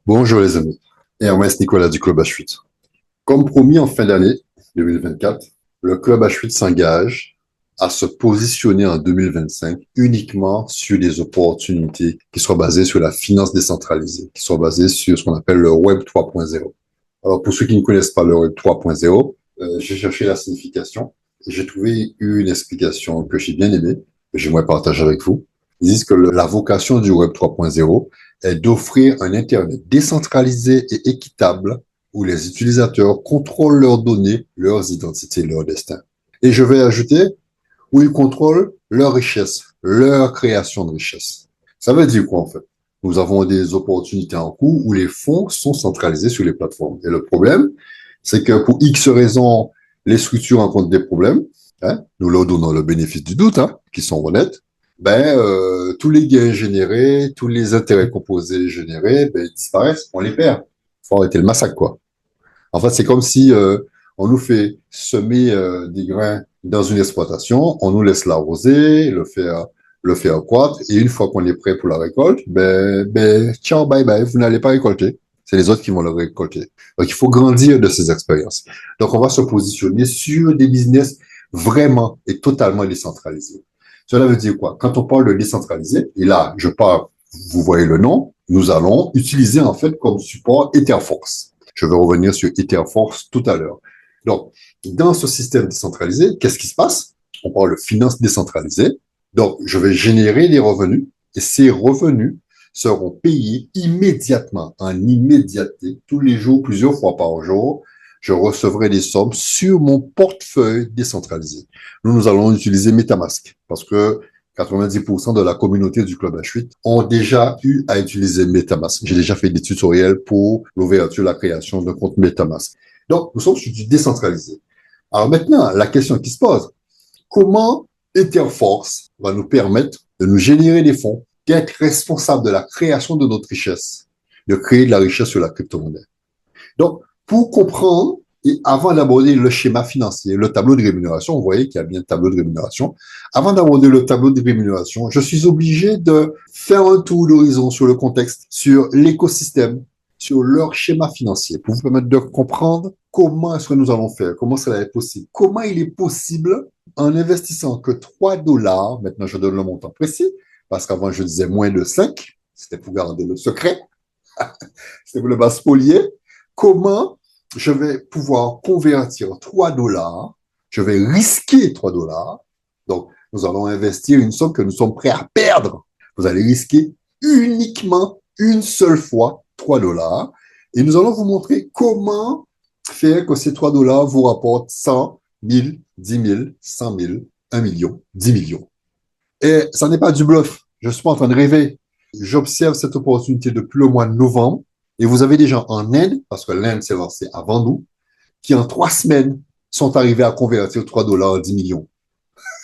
Bonjour les amis, et Ernest Nicolas du Club H8. Comme promis en fin d'année 2024, le Club H8 s'engage à se positionner en 2025 uniquement sur des opportunités qui soient basées sur la finance décentralisée, qui soient basées sur ce qu'on appelle le Web 3.0. Alors pour ceux qui ne connaissent pas le Web 3.0, j'ai cherché la signification et j'ai trouvé une explication que j'ai bien aimée, que j'aimerais partager avec vous. Ils disent que la vocation du Web 3.0 est d'offrir un Internet décentralisé et équitable où les utilisateurs contrôlent leurs données, leurs identités, leur destin. Et je vais ajouter où ils contrôlent leur richesse, leur création de richesse. Ça veut dire quoi en fait? Nous avons des opportunités en cours où les fonds sont centralisés sur les plateformes. Et le problème, c'est que pour X raisons, les structures rencontrent des problèmes. Hein, nous leur donnons le bénéfice du doute, hein, qui sont honnêtes. Tous les gains générés, tous les intérêts composés générés, ils disparaissent, on les perd. Faut arrêter le massacre, quoi. En fait, c'est comme si on nous fait semer des grains dans une exploitation, on nous laisse l'arroser, le faire croître, et une fois qu'on est prêt pour la récolte, ciao, bye bye, vous n'allez pas récolter. C'est les autres qui vont le récolter. Donc, il faut grandir de ces expériences. Donc, on va se positionner sur des business vraiment et totalement décentralisés. Cela veut dire quoi? Quand on parle de décentralisé, et là, je parle, vous voyez le nom, nous allons utiliser en fait comme support Etherforce. Je vais revenir sur Etherforce tout à l'heure. Donc, dans ce système décentralisé, qu'est-ce qui se passe? On parle de finances décentralisées. Donc, je vais générer des revenus et ces revenus seront payés immédiatement, en immédiateté, tous les jours, plusieurs fois par jour. Je recevrai des sommes sur mon portefeuille décentralisé. Nous allons utiliser MetaMask parce que 90% de la communauté du Club H8 ont déjà eu à utiliser MetaMask. J'ai déjà fait des tutoriels pour l'ouverture, la création d'un compte MetaMask. Donc, nous sommes sur du décentralisé. Alors maintenant, la question qui se pose, comment Etherforce va nous permettre de nous générer des fonds, d'être responsable de la création de notre richesse, de créer de la richesse sur la crypto-monnaie? Donc, pour comprendre, et avant d'aborder le schéma financier, le tableau de rémunération, vous voyez qu'il y a bien un tableau de rémunération. Avant d'aborder le tableau de rémunération, je suis obligé de faire un tour d'horizon sur le contexte, sur l'écosystème, sur leur schéma financier, pour vous permettre de comprendre comment est-ce que nous allons faire, comment cela est possible, comment il est possible, en investissant que 3 dollars, maintenant je donne le montant précis, parce qu'avant je disais moins de 5, c'était pour garder le secret, c'était pour le bas spolier, comment je vais pouvoir convertir 3 dollars, je vais risquer 3 dollars, donc nous allons investir une somme que nous sommes prêts à perdre. Vous allez risquer uniquement une seule fois 3 dollars et nous allons vous montrer comment faire que ces 3 dollars vous rapportent 100, 1000, 10 000, 100 000, 1 million, 10 millions. Et ça n'est pas du bluff. Je ne suis pas en train de rêver. J'observe cette opportunité depuis le mois de novembre. Et vous avez des gens en Inde, parce que l'Inde s'est lancée avant nous, qui en 3 semaines sont arrivés à convertir 3 dollars en 10 millions.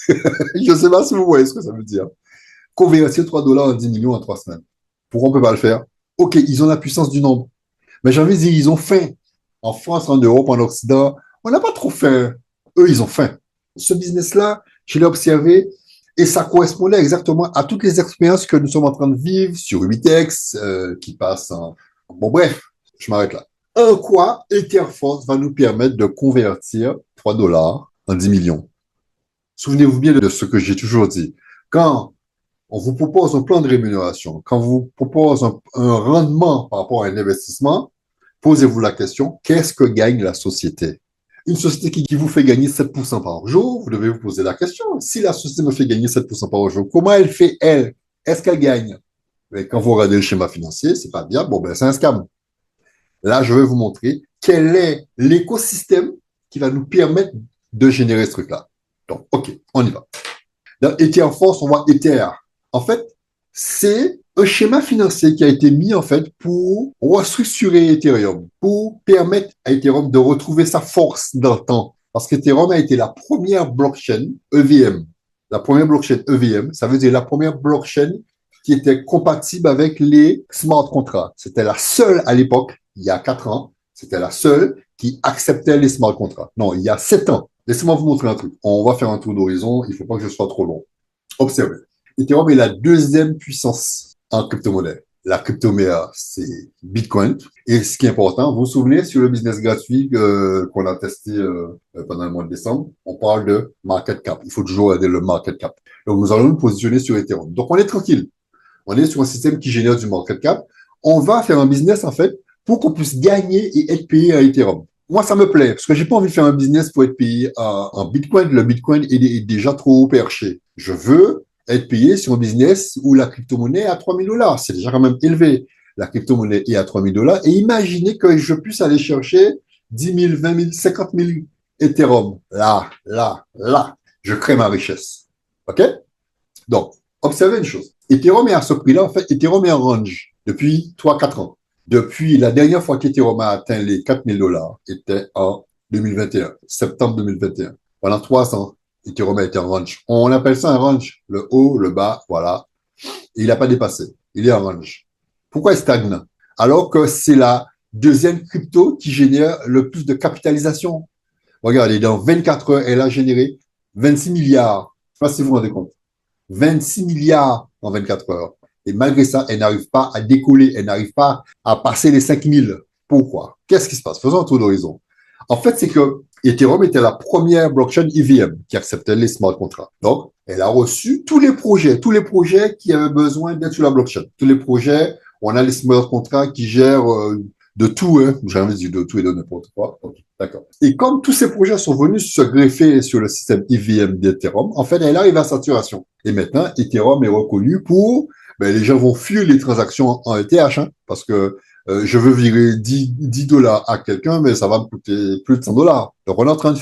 Je ne sais pas si vous voyez ce que ça veut dire. Convertir 3 dollars en 10 millions en 3 semaines. Pourquoi on ne peut pas le faire? Ok, ils ont la puissance du nombre. Mais j'ai envie de dire, ils ont faim. En France, en Europe, en Occident, on n'a pas trop faim. Eux, ils ont faim. Ce business-là, je l'ai observé et ça correspondait exactement à toutes les expériences que nous sommes en train de vivre sur 8X, qui passe en... Bon, bref, je m'arrête là. En quoi Etherforce va nous permettre de convertir 3 dollars en 10 millions? Souvenez-vous bien de ce que j'ai toujours dit. Quand on vous propose un plan de rémunération, quand on vous propose un rendement par rapport à un investissement, posez-vous la question, qu'est-ce que gagne la société? Une société qui vous fait gagner 7% par jour, vous devez vous poser la question, si la société me fait gagner 7% par jour, comment elle fait, elle? Est-ce qu'elle gagne? Mais quand vous regardez le schéma financier, c'est pas bien, bon, c'est un scam. Là, je vais vous montrer quel est l'écosystème qui va nous permettre de générer ce truc-là. Donc, OK, on y va. Dans Etherforce, on voit Ether. En fait, c'est un schéma financier qui a été mis en fait pour restructurer Ethereum, pour permettre à Ethereum de retrouver sa force dans le temps. Parce qu'Ethereum a été la première blockchain EVM. La première blockchain EVM, ça veut dire la première blockchain qui était compatible avec les smart contracts. C'était la seule à l'époque, il y a 4 ans, c'était la seule qui acceptait les smart contracts. Non, il y a 7 ans. Laissez-moi vous montrer un truc. On va faire un tour d'horizon, il ne faut pas que je sois trop long. Observez. Ethereum est la deuxième puissance en crypto-monnaie. La crypto-monnaie, c'est Bitcoin. Et ce qui est important, vous vous souvenez sur le business gratuit qu'on a testé pendant le mois de décembre, on parle de market cap. Il faut toujours aider le market cap. Donc, nous allons nous positionner sur Ethereum. Donc, on est tranquille. On est sur un système qui génère du market cap. On va faire un business, en fait, pour qu'on puisse gagner et être payé à Ethereum. Moi, ça me plaît, parce que j'ai pas envie de faire un business pour être payé en Bitcoin. Le Bitcoin est déjà trop haut perché. Je veux être payé sur un business où la crypto-monnaie est à 3000 $. C'est déjà quand même élevé. La crypto-monnaie est à 3000 $. Et imaginez que je puisse aller chercher 10 000, 20 000, 50 000 Ethereum. Là, je crée ma richesse. OK? Donc, observez une chose. Ethereum est à ce prix-là. En fait, Ethereum est en range depuis 3-4 ans. Depuis la dernière fois qu'Ethereum a atteint les 4000 $ était en 2021, septembre 2021. Pendant 3 ans, Ethereum a été en range. On appelle ça un range. Le haut, le bas, voilà. Et il n'a pas dépassé. Il est en range. Pourquoi il stagne? Alors que c'est la deuxième crypto qui génère le plus de capitalisation. Regardez, dans 24 heures, elle a généré 26 milliards. Je ne sais pas si vous vous rendez compte. 26 milliards en 24 heures. Et malgré ça, elle n'arrive pas à décoller, elle n'arrive pas à passer les 5000. Pourquoi? Qu'est-ce qui se passe? Faisons un tour d'horizon. En fait, c'est que Ethereum était la première blockchain EVM qui acceptait les smart contracts. Donc, elle a reçu tous les projets qui avaient besoin d'être sur la blockchain. Tous les projets, on a les smart contracts qui gèrent de tout, hein. J'ai envie de dire de tout et de n'importe quoi. Okay, d'accord. Et comme tous ces projets sont venus se greffer sur le système EVM d'Ethereum, en fait, elle arrive à saturation. Et maintenant, Ethereum est reconnu pour, les gens vont fuir les transactions en ETH, hein, parce que je veux virer 10 $ à quelqu'un, mais ça va me coûter plus de 100 $. Donc, on est en train de